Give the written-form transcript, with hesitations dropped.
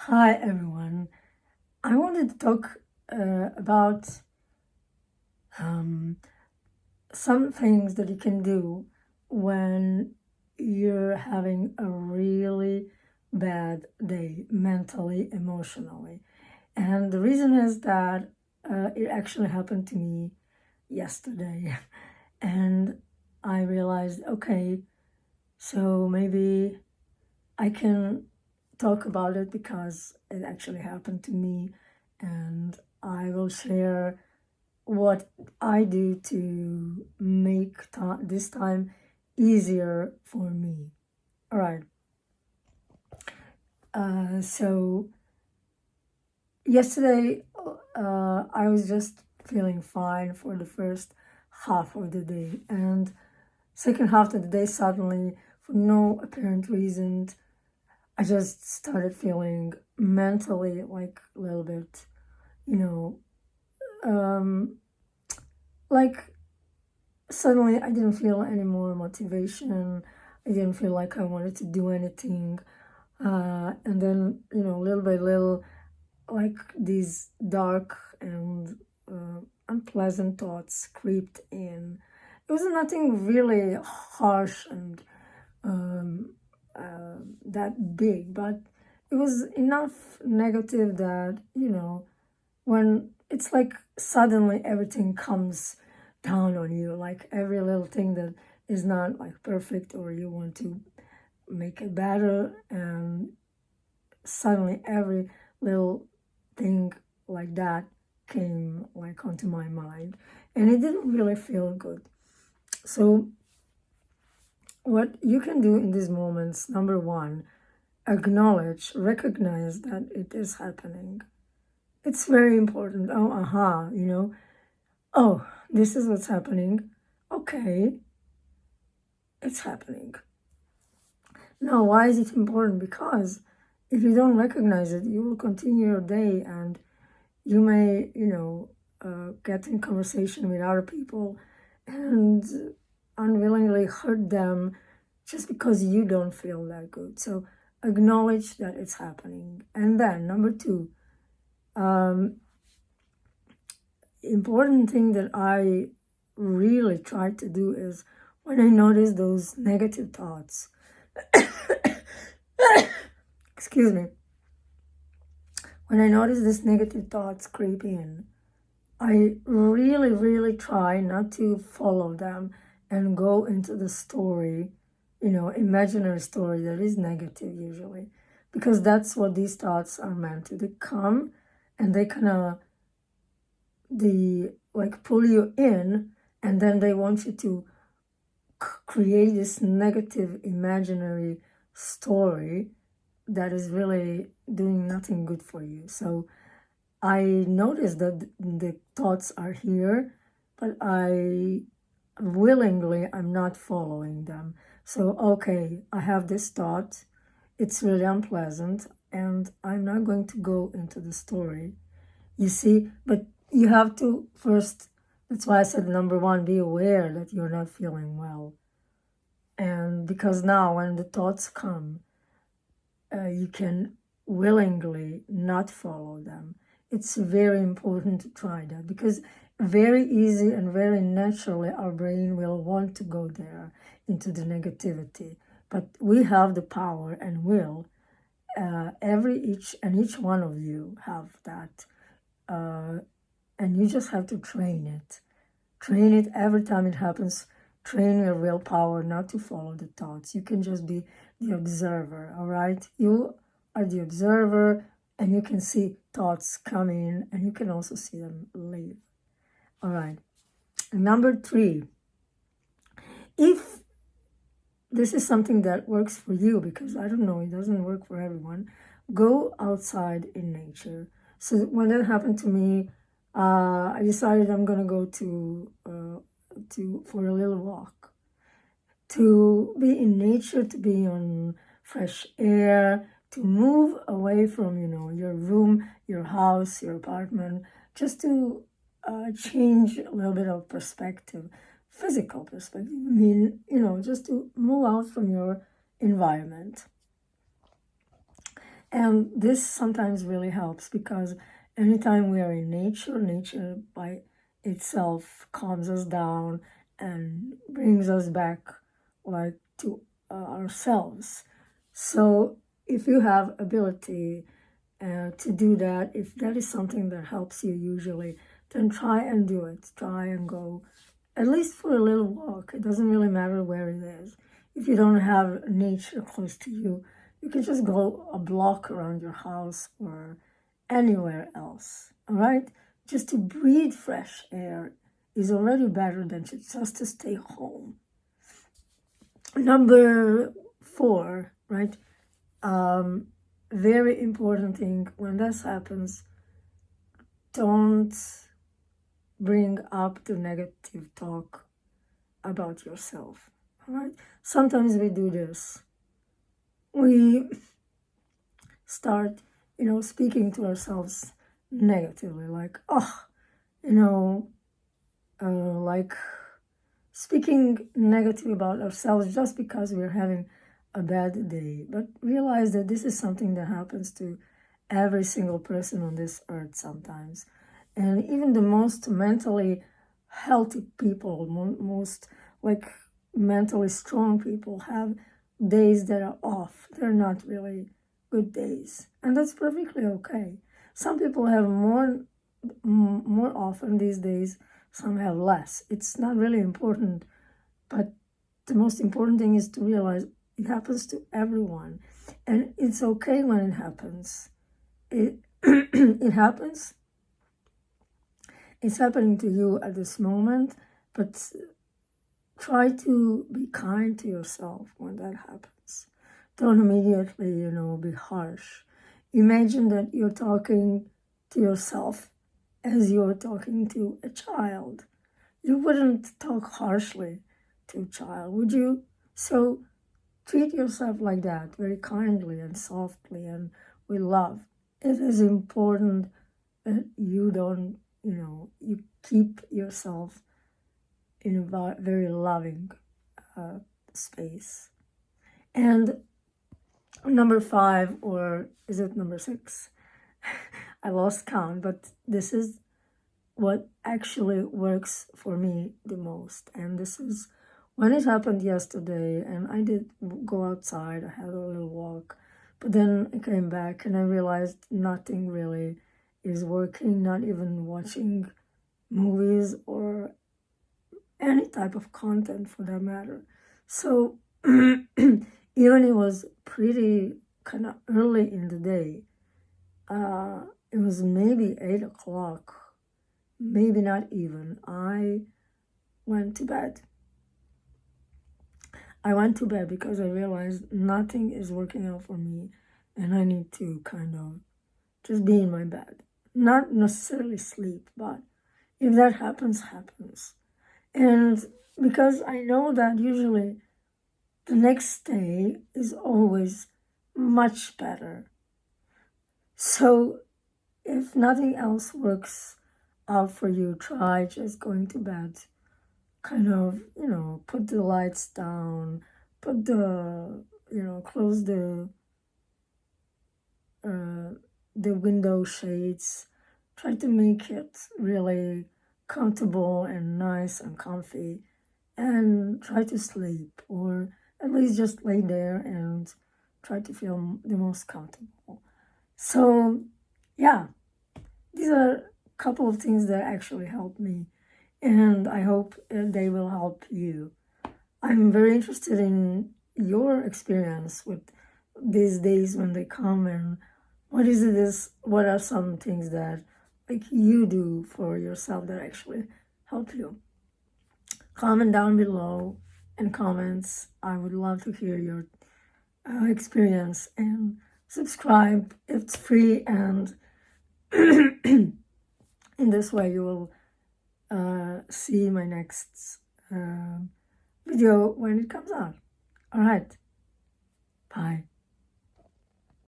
Hi everyone. I wanted to talk about um, some things that you can do when you're having a really bad day, mentally, emotionally. And the reason is that it actually happened to me yesterday. And I realized, okay, so maybe I can talk about it because it actually happened to me, and I will share what I do to make this time easier for me. All right. So yesterday, I was just feeling fine for the first half of the day, and second half of the day, suddenly, for no apparent reason, I just started feeling mentally like a little bit, you know, um, like suddenly I didn't feel any more motivation. I didn't feel like I wanted to do anything. And then, little by little, like these dark and unpleasant thoughts creeped in. It was nothing really harsh and um, that big, but it was enough negative that, when it's like suddenly everything comes down on you, like every little thing that is not like perfect or you want to make it better, and suddenly every little thing like that came like onto my mind, and it didn't really feel good. So what you can do in these moments, number one, acknowledge, recognize that it is happening. It's very important. Oh, oh, this is what's happening. Okay, it's happening. Now, why is it important? Because if you don't recognize it, you will continue your day, and you may, get in conversation with other people and unwillingly hurt them just because you don't feel that good. So acknowledge that it's happening. And then number two, um, important thing that I really try to do is when I notice those negative thoughts, excuse me, when I notice these negative thoughts creep in, I really, really try not to follow them and go into the story, imaginary story that is negative usually, because that's what these thoughts are meant to. They come and they kind of like pull you in, and then they want you to create this negative imaginary story that is really doing nothing good for you. So I notice that the thoughts are here, but I'm not following them. So, okay, I have this thought, it's really unpleasant, and I'm not going to go into the story. You see, but you have to first, that's why I said number one, be aware that you're not feeling well. And because now when the thoughts come, you can willingly not follow them. It's very important to try that, because very easy and very naturally our brain will want to go there into the negativity. But we have the power and will. Each one of you have that, and you just have to train it. Train it every time it happens. Train your willpower not to follow the thoughts. You can just be the observer, all right? You are the observer, and you can see thoughts come in, and you can also see them leave. All right. Number three, if this is something that works for you, because I don't know, it doesn't work for everyone, go outside in nature. So when that happened to me, I decided I'm gonna go to for a little walk, to be in nature, to be on fresh air, to move away from your room, your house, your apartment, just to change a little bit of perspective, physical perspective. I mean, just to move out from your environment. And this sometimes really helps because anytime we are in nature, nature by itself calms us down and brings us back like to ourselves. So if you have ability to do that, if that is something that helps you usually, then try and do it. Try and go at least for a little walk. It doesn't really matter where it is. If you don't have nature close to you, you can just go a block around your house or anywhere else. All right? Just to breathe fresh air is already better than just to stay home. Number 4, right? Very important thing when this happens, don't bring up the negative talk about yourself. All right? Sometimes we do this. We start, speaking to ourselves negatively, like, like speaking negative about ourselves just because we're having a bad day. But realize that this is something that happens to every single person on this earth sometimes. And even the most mentally healthy people, most like mentally strong people have days that are off. They're not really good days. And that's perfectly okay. Some people have more often these days, some have less. It's not really important, but the most important thing is to realize it happens to everyone. And it's okay when it happens. It it happens. It's happening to you at this moment, but try to be kind to yourself when that happens. Don't immediately, be harsh. Imagine that you're talking to yourself as you're talking to a child. You wouldn't talk harshly to a child, would you? So treat yourself like that, very kindly and softly and with love. It is important that you don't, you keep yourself in a very loving space. And number 5, or is it number 6? I lost count, but this is what actually works for me the most. And this is when it happened yesterday, and I did go outside, I had a little walk, but then I came back and I realized nothing really is working, not even watching movies or any type of content for that matter. So even it was pretty kind of early in the day. It was maybe 8 o'clock, maybe not even. I went to bed. I went to bed because I realized nothing is working out for me and I need to kind of just be in my bed. Not necessarily sleep, but if that happens, happens. And because I know that usually the next day is always much better. So if nothing else works out for you, try just going to bed. Kind of, put the lights down, put the, close the window shades. Try to make it really comfortable and nice and comfy, and try to sleep, or at least just lay there and try to feel the most comfortable. So, yeah, these are a couple of things that actually helped me, and I hope they will help you. I'm very interested in your experience with these days when they come, and what are some things that you do for yourself that actually help you. Comment down below in comments. I would love to hear your experience, and subscribe. It's free, and in this way you will see my next video when it comes out. All right. Bye.